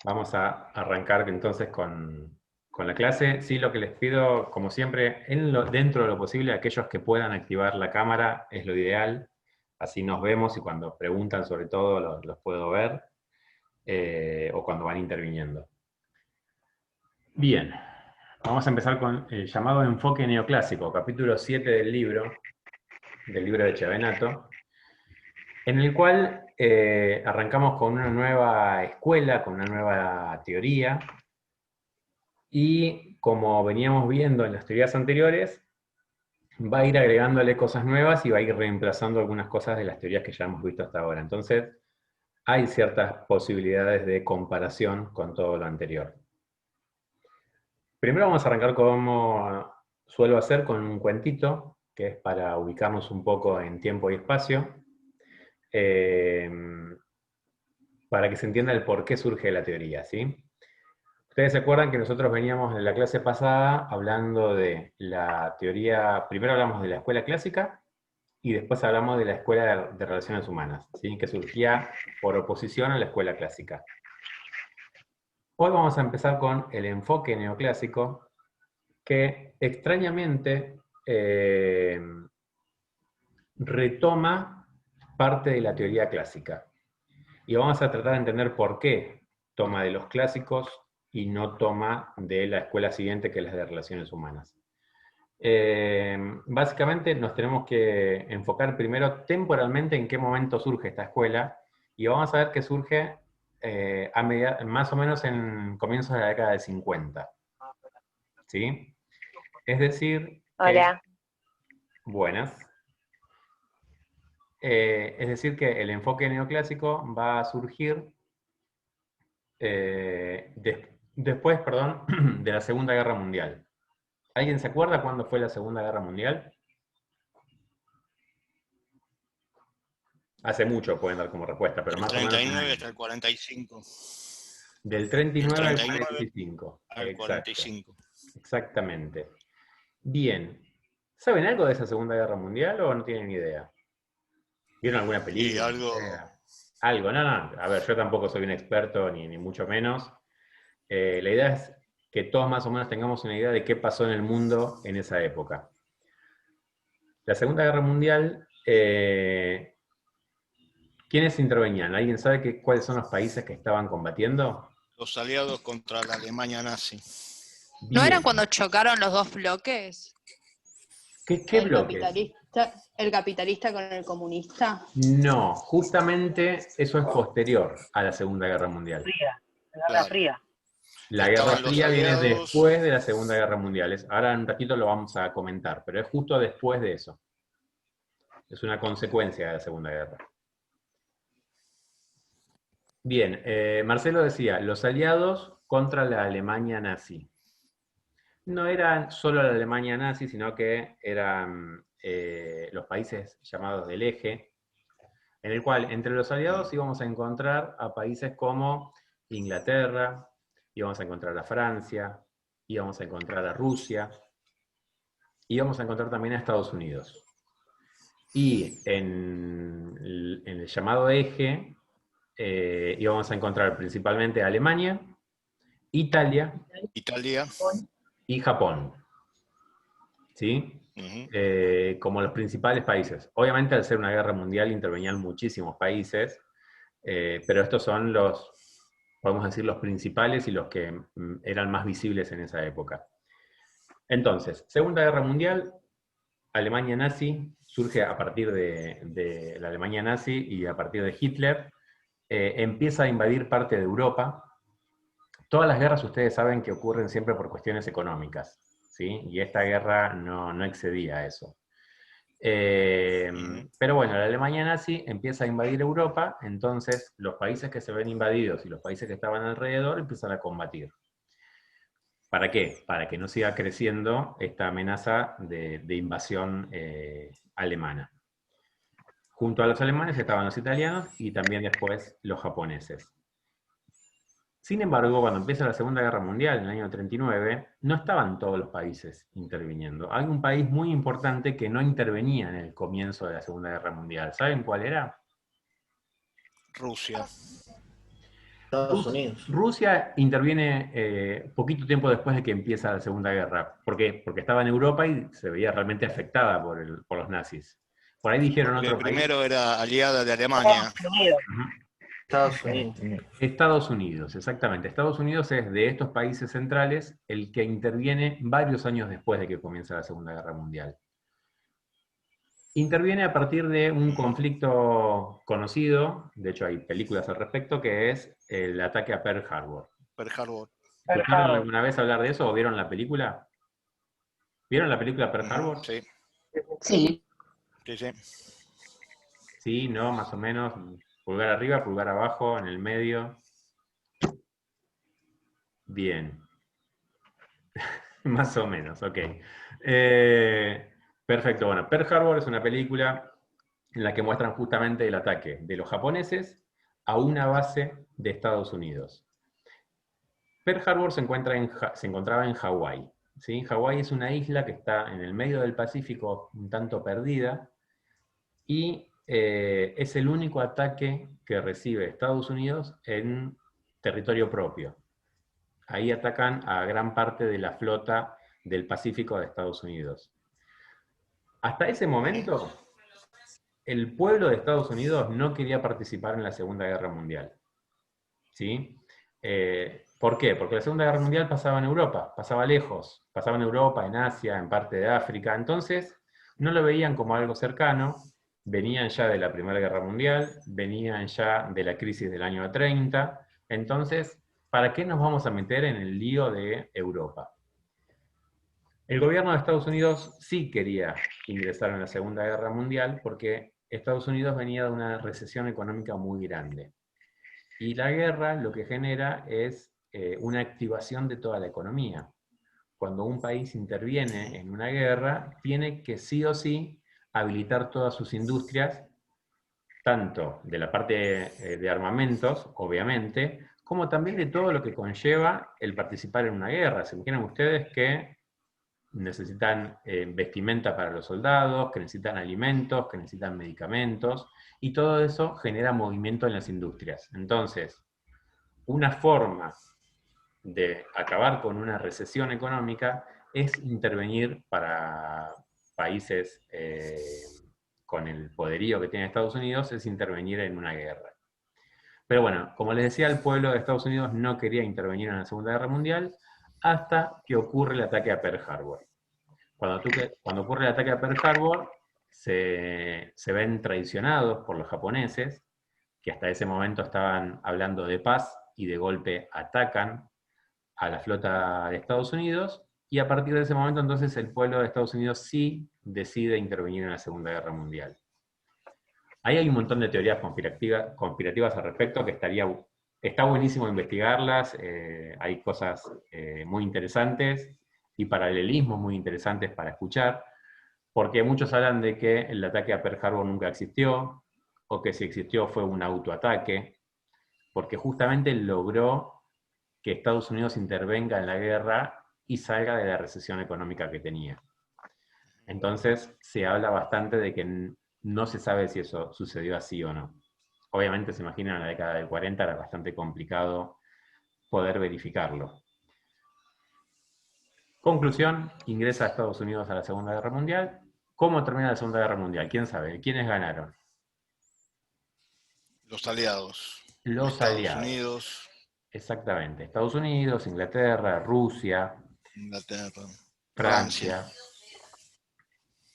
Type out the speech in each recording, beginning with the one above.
Vamos a arrancar entonces con la clase. Sí, lo que les pido, como siempre, dentro de lo posible, aquellos que puedan activar la cámara es lo ideal. Así nos vemos y cuando preguntan sobre todo los puedo ver, o cuando van interviniendo. Bien, vamos a empezar con el llamado enfoque neoclásico, capítulo 7 del libro de Chevenato, en el cual arrancamos con una nueva escuela, con una nueva teoría. Y como veníamos viendo en las teorías anteriores, va a ir agregándole cosas nuevas y va a ir reemplazando algunas cosas de las teorías que ya hemos visto hasta ahora. Entonces, hay ciertas posibilidades de comparación con todo lo anterior. Primero vamos a arrancar como suelo hacer con un cuentito, que es para ubicarnos un poco en tiempo y espacio, eh, para que se entienda el por qué surge la teoría, ¿sí? Ustedes se acuerdan que nosotros veníamos en la clase pasada hablando de la teoría, primero hablamos de la escuela clásica y después hablamos de la escuela de relaciones humanas, ¿sí? Que surgía por oposición a la escuela clásica. Hoy vamos a empezar con el enfoque neoclásico, que extrañamente retoma parte de la teoría clásica. Y vamos a tratar de entender por qué toma de los clásicos y no toma de la escuela siguiente, que es la de relaciones humanas. Básicamente nos tenemos que enfocar primero temporalmente en qué momento surge esta escuela, y vamos a ver que surge más o menos en comienzos de la década de 50. ¿Sí? Es decir, que, Hola. buenas, es decir que el enfoque neoclásico va a surgir después, perdón, de la Segunda Guerra Mundial. ¿Alguien se acuerda cuándo fue la Segunda Guerra Mundial? Hace mucho pueden dar como respuesta, pero Del más o menos en 39 años. hasta el 45. Del Del 39 al 39 45. al Exacto. 45. Exactamente. Bien. ¿Saben algo de esa Segunda Guerra Mundial o no tienen idea? ¿Vieron alguna Y película? No sé. algo, Algo, no, no. A ver, yo tampoco soy un experto, ni mucho menos. La idea es que todos más o menos tengamos una idea de qué pasó en el mundo en esa época. La Segunda Guerra Mundial, ¿quiénes intervenían? ¿Alguien sabe cuáles son los países que estaban combatiendo? los aliados contra la Alemania nazi. ¿No eran Bien. cuando chocaron los dos bloques? ¿Qué bloques? El capitalista con el comunista. No, justamente eso es posterior a la Segunda Guerra Mundial. Fría, la Guerra Claro. Fría. La Guerra Estaban los Fría viene aliados, después de la Segunda Guerra Mundial. Ahora en un ratito lo vamos a comentar, pero es justo después de eso. Es una consecuencia de la Segunda Guerra. Bien, Marcelo decía, los aliados contra la Alemania nazi. No era solo la Alemania nazi, sino que eran los países llamados del eje, en el cual entre los aliados íbamos a encontrar a países como Inglaterra, íbamos a encontrar a Francia, íbamos a encontrar a Rusia, íbamos a encontrar también a Estados Unidos. Y en el llamado eje íbamos a encontrar principalmente a Alemania, Italia Italia. y Japón. ¿Sí? Como los principales países. Obviamente, al ser una guerra mundial, intervenían muchísimos países, pero estos son podemos decir, los principales y los que eran más visibles en esa época. Entonces, Segunda Guerra Mundial, Alemania nazi, surge a partir de la Alemania nazi y a partir de Hitler, empieza a invadir parte de Europa. Todas las guerras ustedes saben que ocurren siempre por cuestiones económicas, ¿sí? Y esta guerra no excedía eso. Pero bueno, la Alemania nazi empieza a invadir Europa, entonces los países que se ven invadidos y los países que estaban alrededor empiezan a combatir. ¿Para qué? Para que no siga creciendo esta amenaza de invasión alemana. Junto a los alemanes estaban los italianos y también después los japoneses. Sin embargo, cuando empieza la Segunda Guerra Mundial, en el año 39, no estaban todos los países interviniendo. Hay un país muy importante que no intervenía en el comienzo de la Segunda Guerra Mundial. ¿Saben cuál era? Rusia. Estados Unidos. Rusia interviene poquito tiempo después de que empieza la Segunda Guerra. ¿Por qué? Porque estaba en Europa y se veía realmente afectada por los nazis. Por ahí dijeron Porque otro país. primero era aliada de Alemania. Estados Unidos. Estados Unidos, exactamente. Estados Unidos es de estos países centrales el que interviene varios años después de que comienza la Segunda Guerra Mundial. Interviene a partir de un conflicto conocido, de hecho hay películas al respecto, que es el ataque a Pearl Harbor. Pearl Harbor. ¿Escucharon alguna vez hablar de eso o vieron la película? ¿Vieron la película Pearl Harbor? Sí, Sí. sí, sí. Sí, no, más o menos. Pulgar arriba, pulgar abajo, en el medio. Bien. Más o menos, ok. Perfecto, bueno, Pearl Harbor es una película en la que muestran justamente el ataque de los japoneses a una base de Estados Unidos. Pearl Harbor se encontraba en Hawái. ¿Sí? Hawái es una isla que está en el medio del Pacífico, un tanto perdida, y es el único ataque que recibe Estados Unidos en territorio propio. Ahí atacan a gran parte de la flota del Pacífico de Estados Unidos. Hasta ese momento, el pueblo de Estados Unidos no quería participar en la Segunda Guerra Mundial. ¿Sí? ¿Por qué? Porque la Segunda Guerra Mundial pasaba en Europa, pasaba lejos, pasaba en Europa, en Asia, en parte de África. Entonces, no lo veían como algo cercano, venían ya de la Primera Guerra Mundial, venían ya de la crisis del año 30. Entonces, ¿para qué nos vamos a meter en el lío de Europa? El gobierno de Estados Unidos sí quería ingresar en la Segunda Guerra Mundial porque Estados Unidos venía de una recesión económica muy grande. Y la guerra lo que genera es una activación de toda la economía. Cuando un país interviene en una guerra, tiene que sí o sí habilitar todas sus industrias, tanto de la parte de armamentos, obviamente, como también de todo lo que conlleva el participar en una guerra. ¿Se imaginan ustedes que necesitan vestimenta para los soldados, que necesitan alimentos, que necesitan medicamentos, y todo eso genera movimiento en las industrias? Entonces, una forma de acabar con una recesión económica es intervenir para países con el poderío que tiene Estados Unidos, es intervenir en una guerra. Pero bueno, como les decía, el pueblo de Estados Unidos no quería intervenir en la Segunda Guerra Mundial hasta que ocurre el ataque a Pearl Harbor. Cuando ocurre el ataque a Pearl Harbor, se ven traicionados por los japoneses, que hasta ese momento estaban hablando de paz y de golpe atacan a la flota de Estados Unidos, y a partir de ese momento entonces el pueblo de Estados Unidos sí decide intervenir en la Segunda Guerra Mundial. Ahí hay un montón de teorías conspirativas al respecto que está buenísimo investigarlas, hay cosas muy interesantes y paralelismos muy interesantes para escuchar, porque muchos hablan de que el ataque a Pearl Harbor nunca existió, o que si existió fue un autoataque, porque justamente logró que Estados Unidos intervenga en la guerra y salga de la recesión económica que tenía. Entonces se habla bastante de que no se sabe si eso sucedió así o no. Obviamente se imaginan en la década del 40 era bastante complicado poder verificarlo. Conclusión, ingresa a Estados Unidos a la Segunda Guerra Mundial. ¿Cómo termina la Segunda Guerra Mundial? ¿Quién sabe? ¿Quiénes ganaron? Los aliados. Los Estados aliados. Unidos, Exactamente. Estados Unidos, Inglaterra, Rusia, Inglaterra, Francia.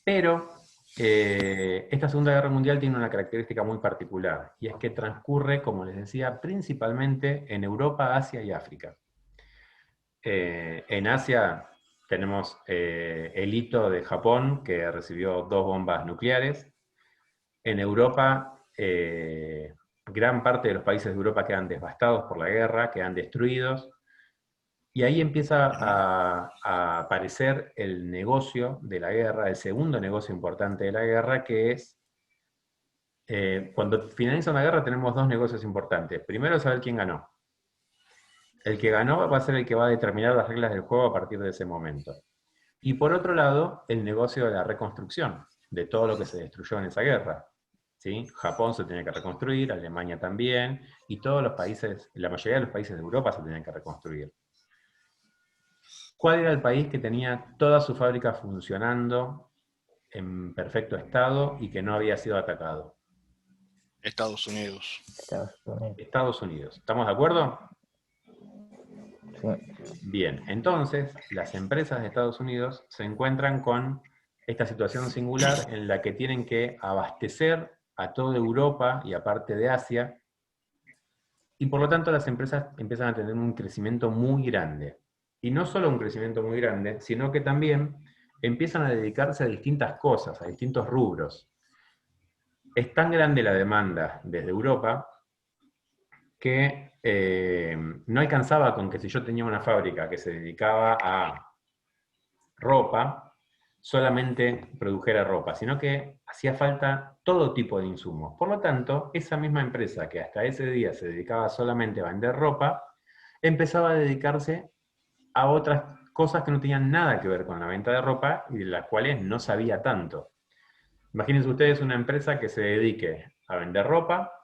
Pero esta Segunda Guerra Mundial tiene una característica muy particular, y es que transcurre, como les decía, principalmente en Europa, Asia y África. En Asia tenemos el hito de Japón, que recibió 2 bombas nucleares. En Europa, gran parte de los países de Europa quedan devastados por la guerra, quedan destruidos. Y ahí empieza a aparecer el negocio de la guerra, el segundo negocio importante de la guerra, que es, cuando finaliza una guerra tenemos 2 negocios importantes. Primero, saber quién ganó. El que ganó va a ser el que va a determinar las reglas del juego a partir de ese momento. Y por otro lado, el negocio de la reconstrucción, de todo lo que se destruyó en esa guerra. ¿sí? Japón se tenía que reconstruir, Alemania también, y todos los países, la mayoría de los países de Europa se tenían que reconstruir. ¿Cuál era el país que tenía todas sus fábricas funcionando en perfecto estado y que no había sido atacado? Estados Unidos. Estados Unidos. Estados Unidos. ¿Estamos de acuerdo? Sí. Bien, entonces las empresas de Estados Unidos se encuentran con esta situación singular en la que tienen que abastecer a toda Europa y a parte de Asia, y por lo tanto las empresas empiezan a tener un crecimiento muy grande. Y no solo un crecimiento muy grande, sino que también empiezan a dedicarse a distintas cosas, a distintos rubros. Es tan grande la demanda desde Europa que no alcanzaba con que si yo tenía una fábrica que se dedicaba a ropa, solamente produjera ropa, sino que hacía falta todo tipo de insumos. Por lo tanto, esa misma empresa que hasta ese día se dedicaba solamente a vender ropa, empezaba a dedicarse a otras cosas que no tenían nada que ver con la venta de ropa y de las cuales no sabía tanto. Imagínense ustedes una empresa que se dedique a vender ropa,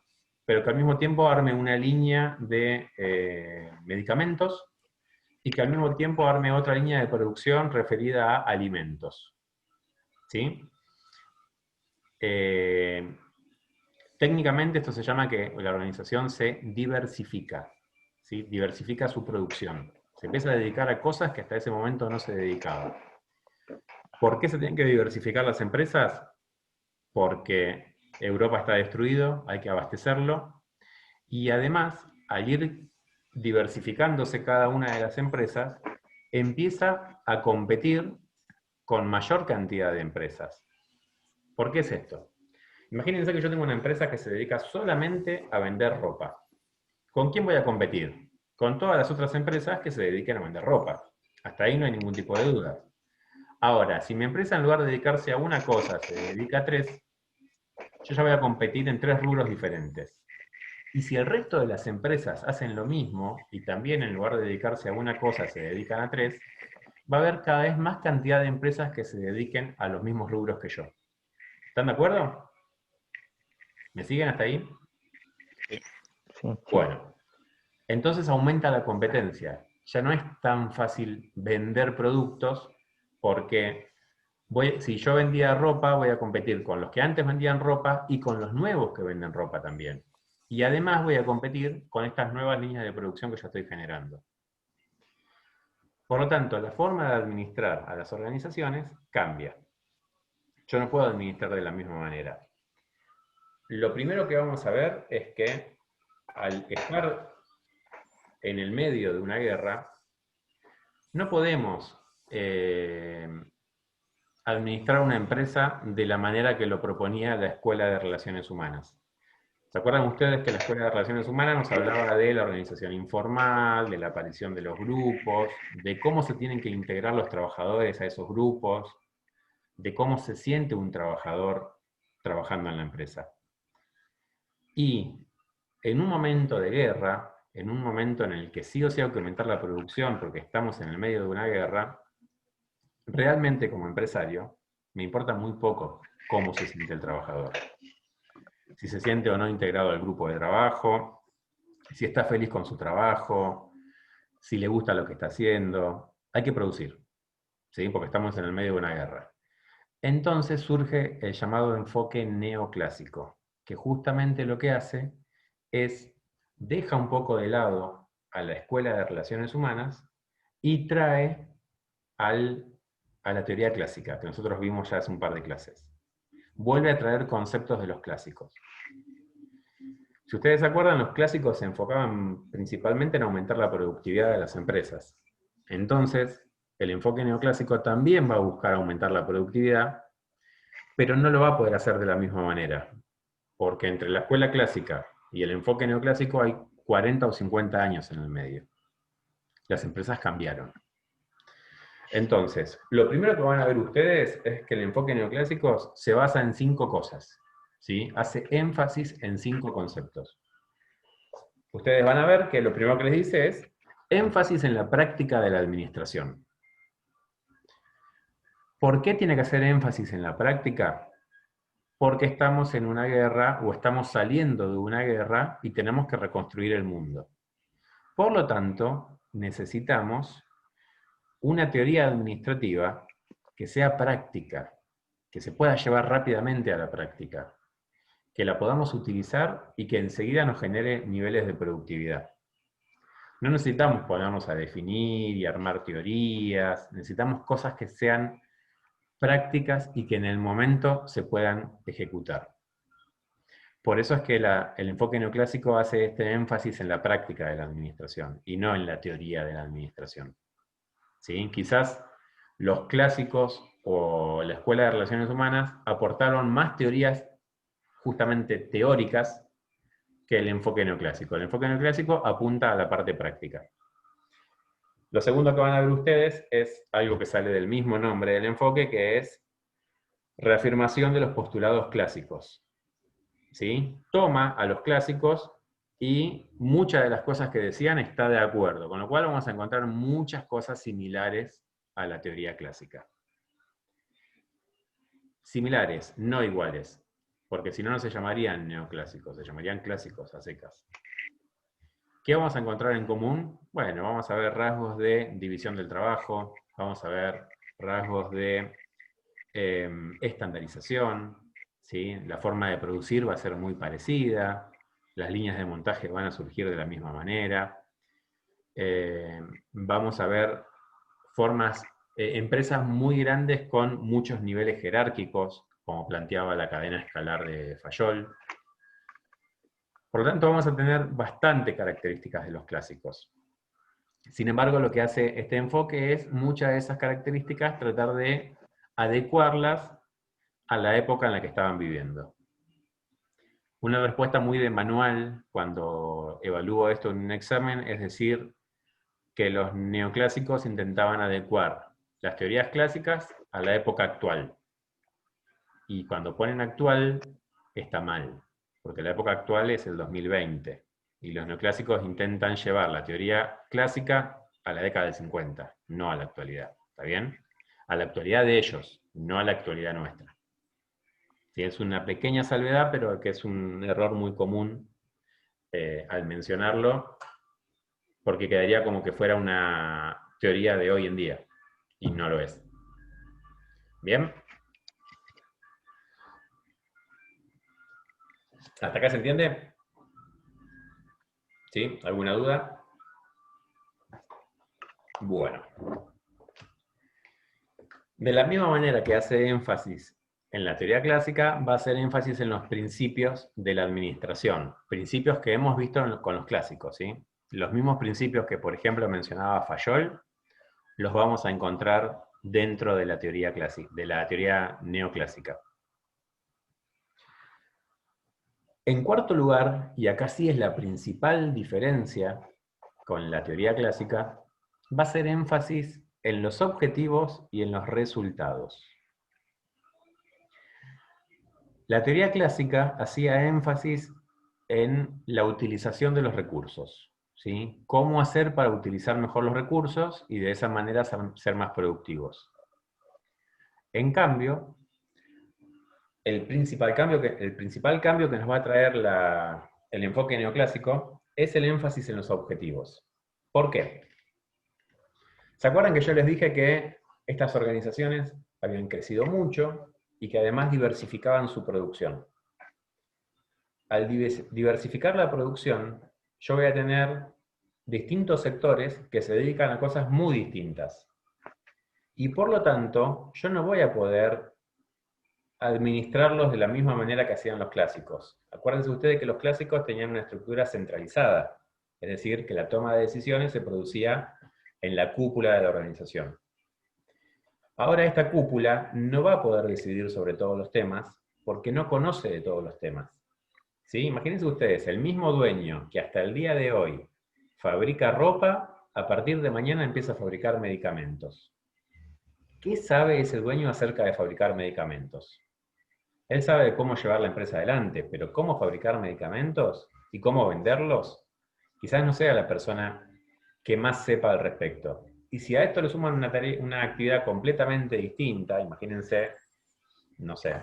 pero que al mismo tiempo arme una línea de medicamentos y que al mismo tiempo arme otra línea de producción referida a alimentos. ¿Sí? Técnicamente esto se llama que la organización se diversifica, ¿sí? Diversifica su producción. Se empieza a dedicar a cosas que hasta ese momento no se dedicaba. ¿Por qué se tienen que diversificar las empresas? Porque Europa está destruido, hay que abastecerlo, y además, al ir diversificándose cada una de las empresas, empieza a competir con mayor cantidad de empresas. ¿Por qué es esto? Imagínense que yo tengo una empresa que se dedica solamente a vender ropa. ¿Con quién voy a competir? Con todas las otras empresas que se dediquen a vender ropa. Hasta ahí no hay ningún tipo de duda. Ahora, si mi empresa en lugar de dedicarse a una cosa se dedica a tres, yo ya voy a competir en tres rubros diferentes. Y si el resto de las empresas hacen lo mismo, y también en lugar de dedicarse a una cosa se dedican a tres, va a haber cada vez más cantidad de empresas que se dediquen a los mismos rubros que yo. ¿Están de acuerdo? ¿Me siguen hasta ahí? Sí. Bueno, entonces aumenta la competencia. Ya no es tan fácil vender productos porque si yo vendía ropa, voy a competir con los que antes vendían ropa y con los nuevos que venden ropa también. Y además voy a competir con estas nuevas líneas de producción que yo estoy generando. Por lo tanto, la forma de administrar a las organizaciones cambia. Yo no puedo administrar de la misma manera. Lo primero que vamos a ver es que al estar en el medio de una guerra, no podemos administrar una empresa de la manera que lo proponía la Escuela de Relaciones Humanas. ¿Se acuerdan ustedes que la Escuela de Relaciones Humanas nos hablaba de la organización informal, de la aparición de los grupos, de cómo se tienen que integrar los trabajadores a esos grupos, de cómo se siente un trabajador trabajando en la empresa? Y en un momento de guerra, en un momento en el que sí o sí hay que aumentar la producción porque estamos en el medio de una guerra, realmente como empresario me importa muy poco cómo se siente el trabajador. Si se siente o no integrado al grupo de trabajo, si está feliz con su trabajo, si le gusta lo que está haciendo. Hay que producir, ¿sí? Porque estamos en el medio de una guerra. Entonces surge el llamado enfoque neoclásico, que justamente lo que hace es deja un poco de lado a la Escuela de Relaciones Humanas y trae a la teoría clásica, que nosotros vimos ya hace un par de clases. Vuelve a traer conceptos de los clásicos. Si ustedes se acuerdan, los clásicos se enfocaban principalmente en aumentar la productividad de las empresas. Entonces, el enfoque neoclásico también va a buscar aumentar la productividad, pero no lo va a poder hacer de la misma manera, porque entre la escuela clásica y el enfoque neoclásico hay 40 o 50 años en el medio. Las empresas cambiaron. Entonces, lo primero que van a ver ustedes es que el enfoque neoclásico se basa en 5 cosas, ¿sí? Hace énfasis en 5 conceptos. Ustedes van a ver que lo primero que les dice es énfasis en la práctica de la administración. ¿Por qué tiene que hacer énfasis en la práctica? porque estamos en una guerra o estamos saliendo de una guerra y tenemos que reconstruir el mundo. Por lo tanto, necesitamos una teoría administrativa que sea práctica, que se pueda llevar rápidamente a la práctica, que la podamos utilizar y que enseguida nos genere niveles de productividad. No necesitamos ponernos a definir y armar teorías, necesitamos cosas que sean prácticas y que en el momento se puedan ejecutar. Por eso es que el enfoque neoclásico hace este énfasis en la práctica de la administración y no en la teoría de la administración. ¿Sí? Quizás los clásicos o la Escuela de Relaciones Humanas aportaron más teorías justamente teóricas que el enfoque neoclásico. El enfoque neoclásico apunta a la parte práctica. Lo segundo que van a ver ustedes es algo que sale del mismo nombre del enfoque, que es reafirmación de los postulados clásicos. ¿Sí? Toma a los clásicos y muchas de las cosas que decían está de acuerdo, con lo cual vamos a encontrar muchas cosas similares a la teoría clásica. Similares, no iguales, porque si no, no se llamarían neoclásicos, se llamarían clásicos a secas. ¿Qué vamos a encontrar en común? Bueno, vamos a ver rasgos de división del trabajo, vamos a ver rasgos de estandarización, ¿sí? La forma de producir va a ser muy parecida, las líneas de montaje van a surgir de la misma manera, vamos a ver empresas muy grandes con muchos niveles jerárquicos, como planteaba la cadena escalar de Fayol. Por lo tanto, vamos a tener bastante características de los clásicos. Sin embargo, lo que hace este enfoque es muchas de esas características tratar de adecuarlas a la época en la que estaban viviendo. Una respuesta muy de manual cuando evalúo esto en un examen es decir que los neoclásicos intentaban adecuar las teorías clásicas a la época actual. Y cuando ponen actual, está mal, porque la época actual es el 2020, y los neoclásicos intentan llevar la teoría clásica a la década del 50, no a la actualidad, ¿está bien? A la actualidad de ellos, no a la actualidad nuestra. Sí, es una pequeña salvedad, pero que es un error muy común al mencionarlo, porque quedaría como que fuera una teoría de hoy en día, y no lo es. ¿Bien? ¿Hasta acá se entiende? ¿Sí? ¿Alguna duda? Bueno. De la misma manera que hace énfasis en la teoría clásica, va a hacer énfasis en los principios de la administración. Principios que hemos visto con los clásicos, ¿sí? Los mismos principios que, por ejemplo, mencionaba Fayol, los vamos a encontrar dentro de la teoría clásica, de la teoría neoclásica. En cuarto lugar, y acá sí es la principal diferencia con la teoría clásica, va a ser énfasis en los objetivos y en los resultados. La teoría clásica hacía énfasis en la utilización de los recursos, ¿sí? Cómo hacer para utilizar mejor los recursos y de esa manera ser más productivos. En cambio, el principal cambio que nos va a traer el enfoque neoclásico es el énfasis en los objetivos. ¿Por qué? ¿Se acuerdan que yo les dije que estas organizaciones habían crecido mucho y que además diversificaban su producción? Al diversificar la producción, yo voy a tener distintos sectores que se dedican a cosas muy distintas. Y por lo tanto, yo no voy a poder administrarlos de la misma manera que hacían los clásicos. Acuérdense ustedes que los clásicos tenían una estructura centralizada, es decir, que la toma de decisiones se producía en la cúpula de la organización. Ahora esta cúpula no va a poder decidir sobre todos los temas porque no conoce de todos los temas. ¿Sí? Imagínense ustedes, el mismo dueño que hasta el día de hoy fabrica ropa, a partir de mañana empieza a fabricar medicamentos. ¿Qué sabe ese dueño acerca de fabricar medicamentos? Él sabe cómo llevar la empresa adelante, pero cómo fabricar medicamentos y cómo venderlos, quizás no sea la persona que más sepa al respecto. Y si a esto le suman una actividad completamente distinta, imagínense, no sé,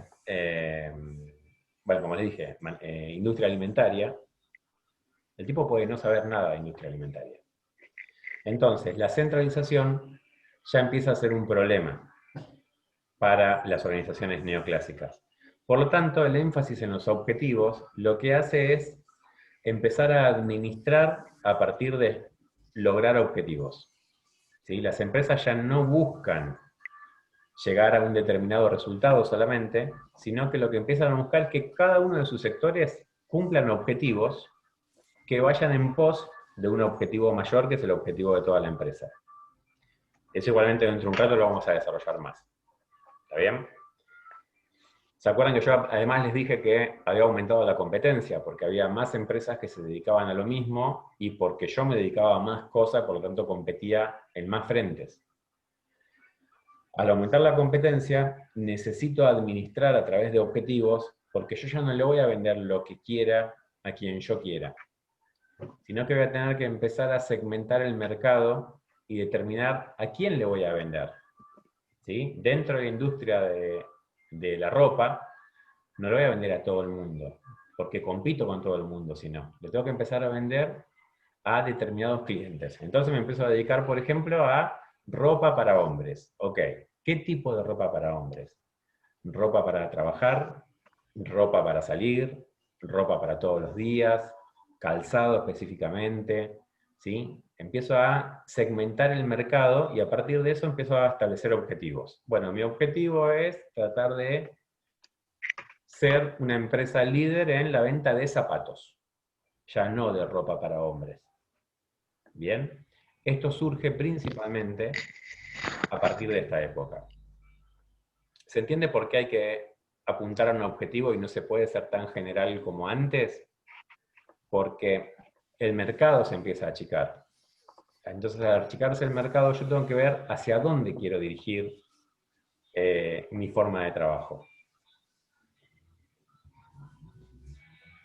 bueno, como les dije, industria alimentaria, el tipo puede no saber nada de industria alimentaria. Entonces, la centralización ya empieza a ser un problema para las organizaciones neoclásicas. Por lo tanto, el énfasis en los objetivos lo que hace es empezar a administrar a partir de lograr objetivos. ¿Sí? Las empresas ya no buscan llegar a un determinado resultado solamente, sino que lo que empiezan a buscar es que cada uno de sus sectores cumplan objetivos que vayan en pos de un objetivo mayor, que es el objetivo de toda la empresa. Eso igualmente dentro de un rato lo vamos a desarrollar más. ¿Está bien? ¿Se acuerdan que yo además les dije que había aumentado la competencia? Porque había más empresas que se dedicaban a lo mismo y porque yo me dedicaba a más cosas, por lo tanto competía en más frentes. Al aumentar la competencia, necesito administrar a través de objetivos, porque yo ya no le voy a vender lo que quiera a quien yo quiera, sino que voy a tener que empezar a segmentar el mercado y determinar a quién le voy a vender. ¿Sí? Dentro de la industria de la ropa, no lo voy a vender a todo el mundo, porque compito con todo el mundo, sino le tengo que empezar a vender a determinados clientes. Entonces me empiezo a dedicar, por ejemplo, a ropa para hombres. Ok, ¿qué tipo de ropa para hombres? Ropa para trabajar, ropa para salir, ropa para todos los días, calzado específicamente, ¿sí? Empiezo a segmentar el mercado y a partir de eso empiezo a establecer objetivos. Bueno, mi objetivo es tratar de ser una empresa líder en la venta de zapatos, ya no de ropa para hombres. Bien, esto surge principalmente a partir de esta época. ¿Se entiende por qué hay que apuntar a un objetivo y no se puede ser tan general como antes? Porque el mercado se empieza a achicar. Entonces, al achicarse el mercado, yo tengo que ver hacia dónde quiero dirigir mi forma de trabajo.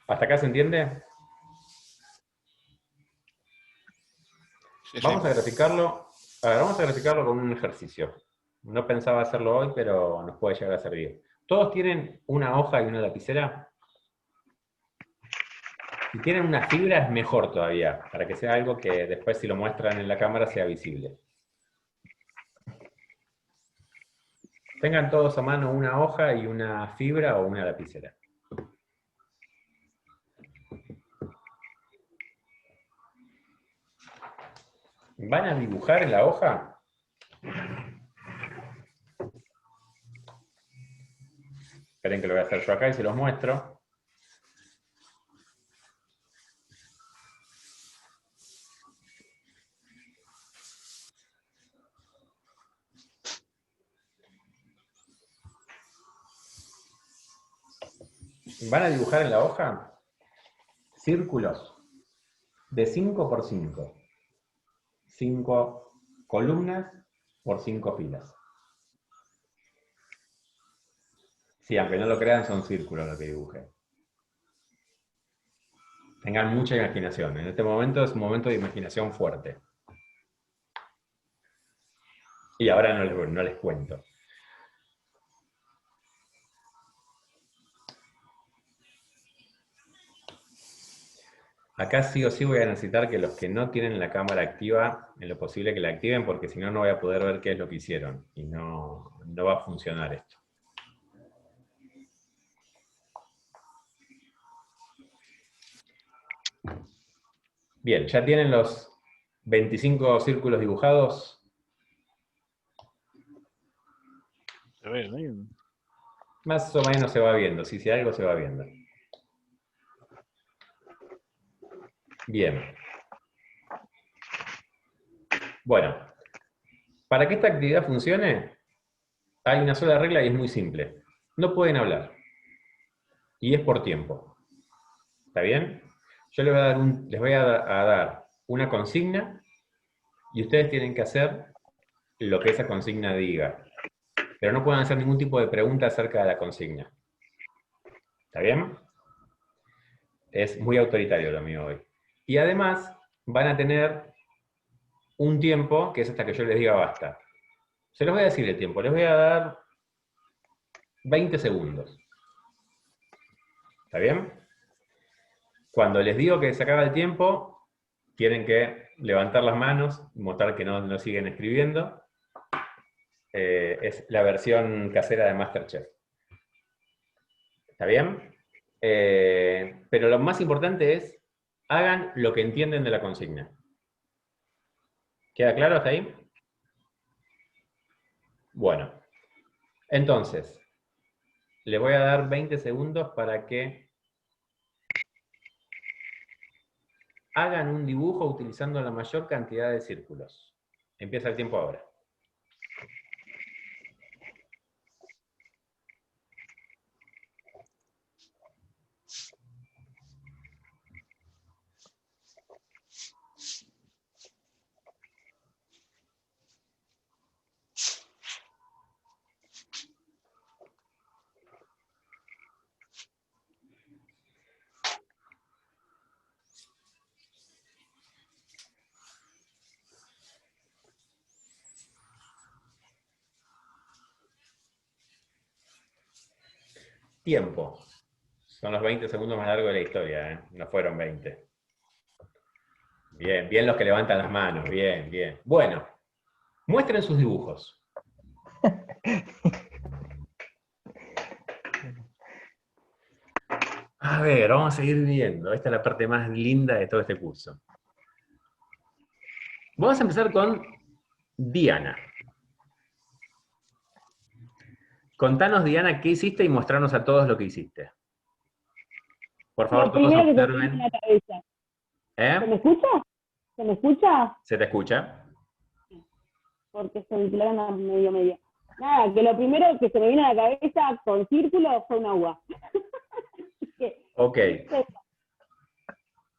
¿Hasta acá se entiende? Sí, Vamos sí. a graficarlo. A ver, vamos a graficarlo con un ejercicio. No pensaba hacerlo hoy, pero nos puede llegar a servir. ¿Todos tienen una hoja y una lapicera? Si tienen una fibra es mejor todavía, para que sea algo que después si lo muestran en la cámara sea visible. Tengan todos a mano una hoja y una fibra o una lapicera. ¿Van a dibujar en la hoja? Esperen que lo voy a hacer yo acá y se los muestro. ¿Van a dibujar en la hoja? Círculos de 5 por 5. 5 columnas por 5 filas. Sí, aunque no lo crean, son círculos lo que dibujé. Tengan mucha imaginación. En este momento es un momento de imaginación fuerte. Y ahora no les cuento. Acá sí o sí voy a necesitar que los que no tienen la cámara activa, en lo posible que la activen, porque si no, no voy a poder ver qué es lo que hicieron. Y no va a funcionar esto. Bien, ¿ya tienen los 25 círculos dibujados? Se ve bien. Más o menos se va viendo, si algo se va viendo. Bien. Bueno, para que esta actividad funcione, hay una sola regla y es muy simple. No pueden hablar. Y es por tiempo. ¿Está bien? Yo les voy a dar una consigna y ustedes tienen que hacer lo que esa consigna diga. Pero no pueden hacer ningún tipo de pregunta acerca de la consigna. ¿Está bien? Es muy autoritario lo mío hoy. Y además van a tener un tiempo que es hasta que yo les diga basta. Se los voy a decir el tiempo. Les voy a dar 20 segundos. ¿Está bien? Cuando les digo que se acaba el tiempo, tienen que levantar las manos, mostrar que no siguen escribiendo. Es la versión casera de MasterChef. ¿Está bien? Pero lo más importante es, hagan lo que entienden de la consigna. ¿Queda claro hasta ahí? Bueno, entonces, les voy a dar 20 segundos para que hagan un dibujo utilizando la mayor cantidad de círculos. Empieza el tiempo ahora. Tiempo. Son los 20 segundos más largos de la historia, ¿eh? No fueron 20. Bien, bien los que levantan las manos, bien, bien. Bueno, muestren sus dibujos. A ver, vamos a seguir viendo. Esta es la parte más linda de todo este curso. Vamos a empezar con Diana. Contanos, Diana, qué hiciste y mostrarnos a todos lo que hiciste. Por favor, Lo todos primero que se me observen. viene a la cabeza. ¿Se me ¿Eh? escucha? ¿Se me escucha? ¿Se te escucha? Porque se ventilaron a medio. Nada, que lo primero que se me viene a la cabeza con círculo fue un agua. Ok.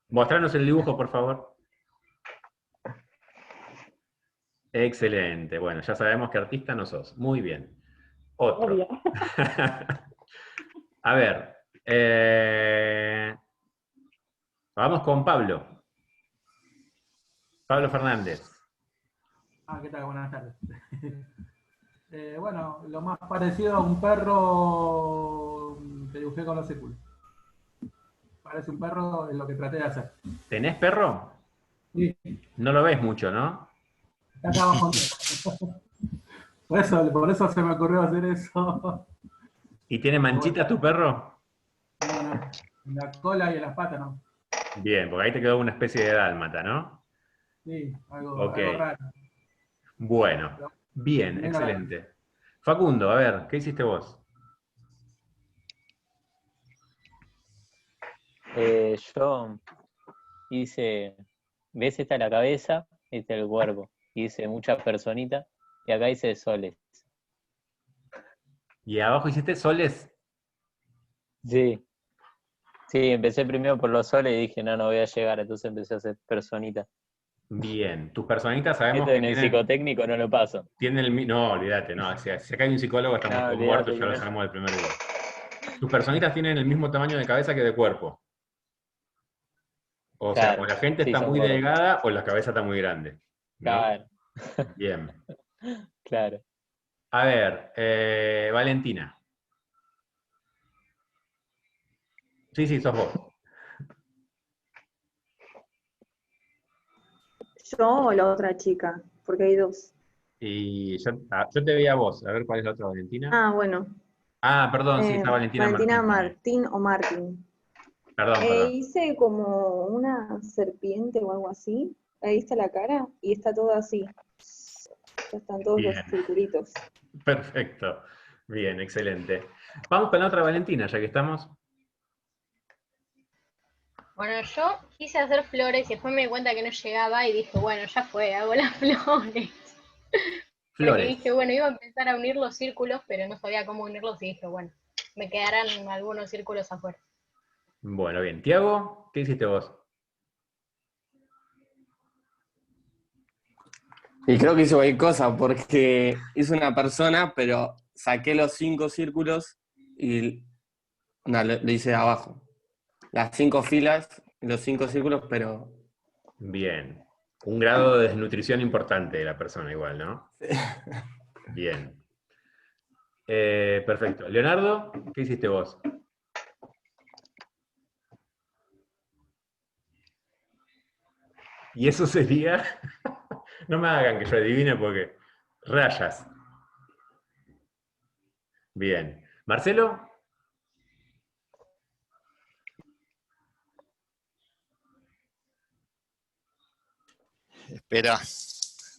Mostrarnos el dibujo, por favor. Excelente. Bueno, ya sabemos que artista no sos. Muy bien. Otro. Obvio. A ver. Vamos con Pablo. Pablo Fernández. ¿Qué tal? Buenas tardes. Bueno, lo más parecido a un perro que dibujé con los círculos. Parece un perro, es lo que traté de hacer. ¿Tenés perro? Sí, No lo ves mucho, ¿no? está acá abajo. Por eso se me ocurrió hacer eso. ¿Y tiene manchitas tu perro? Bueno, en la cola y en las patas, ¿no? Bien, porque ahí te quedó una especie de dálmata, ¿no? Sí, algo, Ok. algo raro. Bueno, bien, excelente. Facundo, a ver, ¿qué hiciste vos? Yo hice, ¿ves? Esta es la cabeza, este es el cuerpo. Hice muchas personitas y acá hice soles. ¿Y abajo hiciste soles? Sí. Sí, empecé primero por los soles y dije, no voy a llegar, entonces empecé a hacer personitas. Bien, tus personitas sabemos Esto que en el tienen, psicotécnico no lo paso. no, olvídate, no, si acá hay un psicólogo estamos No, todos olvídate muertos, ya que lo no. sabemos del primer día. Tus personitas tienen el mismo tamaño de cabeza que de cuerpo. O sea, Claro, o la gente sí, está son muy gordos. delgada o la cabeza está muy grande, ¿no? Claro, Bien. claro. A ver, Valentina. Sí, sos vos. ¿Yo o la otra chica? Porque hay dos. Y yo te veía a vos, a ver cuál es la otra Valentina. Ah, bueno. Ah, perdón, sí, está Valentina Valentina Martín también. Martín o Martín. Perdón. Hice como una serpiente o algo así. Ahí está la cara y está todo así. Ya están todos Bien. los circulitos. Perfecto. Bien, excelente. Vamos con la otra Valentina, ya que estamos. Bueno, yo quise hacer flores y después me di cuenta que no llegaba y dije, bueno, ya fue, hago las flores. Porque Flores. dije, bueno, iba a empezar a unir los círculos, pero no sabía cómo unirlos y dije, bueno, me quedarán algunos círculos afuera. Bueno, bien. Tiago, ¿qué hiciste vos? Y creo que hice cualquier cosa, porque hice una persona, pero saqué los 5 círculos y lo hice de abajo. Las 5 filas, los 5 círculos, pero... Bien. Un grado de desnutrición importante de la persona igual, ¿no? Bien. Perfecto. Leonardo, ¿qué hiciste vos? Y eso sería... No me hagan que yo adivine porque... Rayas. Bien. ¿Marcelo? Espera,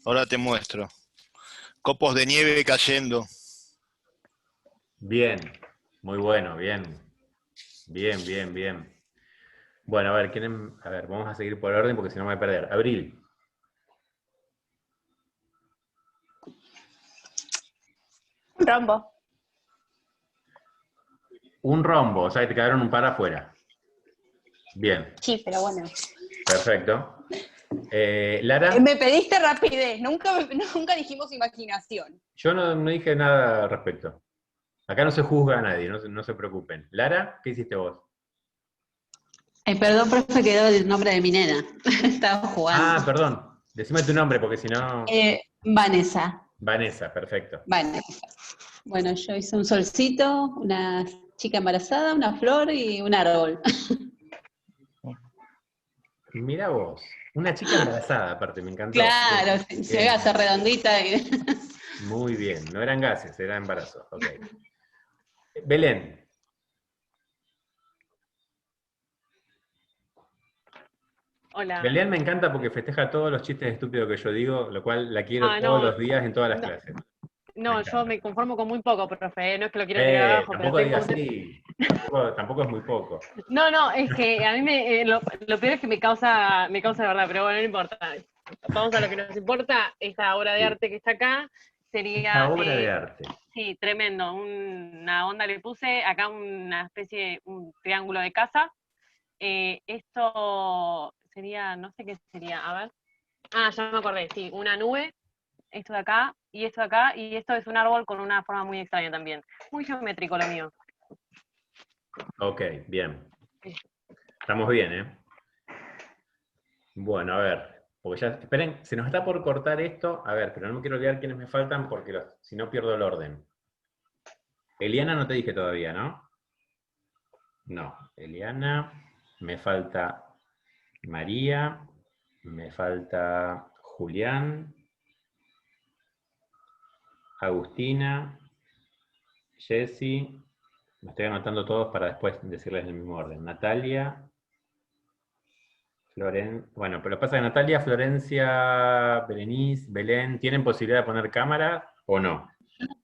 ahora te muestro. Copos de nieve cayendo. Bien. Muy bueno, bien. Bien, bien, bien. Bueno, a ver, a ver, vamos a seguir por orden porque si no me voy a perder. Abril. Un rombo. Un rombo, o sea que te quedaron un par afuera. Bien, Sí, pero bueno. perfecto. Lara, Me pediste rapidez, nunca dijimos imaginación. yo no dije nada al respecto. Acá no se juzga a nadie, no se preocupen. Lara, ¿qué hiciste vos? Perdón, profe, quedó el nombre de mi nena. Estaba jugando. Ah, perdón. Decime tu nombre porque si no... Vanessa. Vanessa, perfecto. Vanessa. Bueno, yo hice un solcito, una chica embarazada, una flor y un árbol. Mirá vos, una chica embarazada aparte, me encantó. Claro, Bien, se bien. hace redondita. Y... Muy bien, no eran gases, era embarazo. Ok. Belén. Hola. Belén me encanta porque festeja todos los chistes estúpidos que yo digo, lo cual la quiero todos los días en todas las clases. No, yo me conformo con muy poco, profe, no es que lo quiero tirar abajo, pero Tampoco digas así, tampoco es muy poco. No, es que a mí lo peor es que me causa de verdad, pero bueno, no importa. Vamos a lo que nos importa, esta obra de arte que está acá sería... Esta obra de arte. Sí, tremendo, una onda le puse, acá una especie, un triángulo de casa. Esto sería, no sé qué sería, a ver. Ah, ya me acordé, sí, una nube, esto de acá, y esto de acá, y esto es un árbol con una forma muy extraña también. Muy geométrico lo mío. Ok, bien. Estamos bien, ¿eh? Bueno, a ver, porque ya, esperen, se nos está por cortar esto, a ver, pero no me quiero olvidar quiénes me faltan porque si no pierdo el orden. Eliana no te dije todavía, ¿no? No, Eliana, me falta María, me falta Julián, Agustina, Jessy, me estoy anotando todos para después decirles en el mismo orden. Natalia, bueno, pero pasa que Natalia, Florencia, Berenice, Belén, ¿tienen posibilidad de poner cámara o no?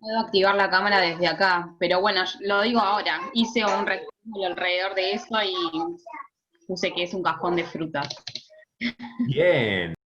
Puedo activar la cámara desde acá, pero bueno, lo digo ahora. Hice un rectángulo alrededor de eso y puse que es un cajón de frutas. Bien.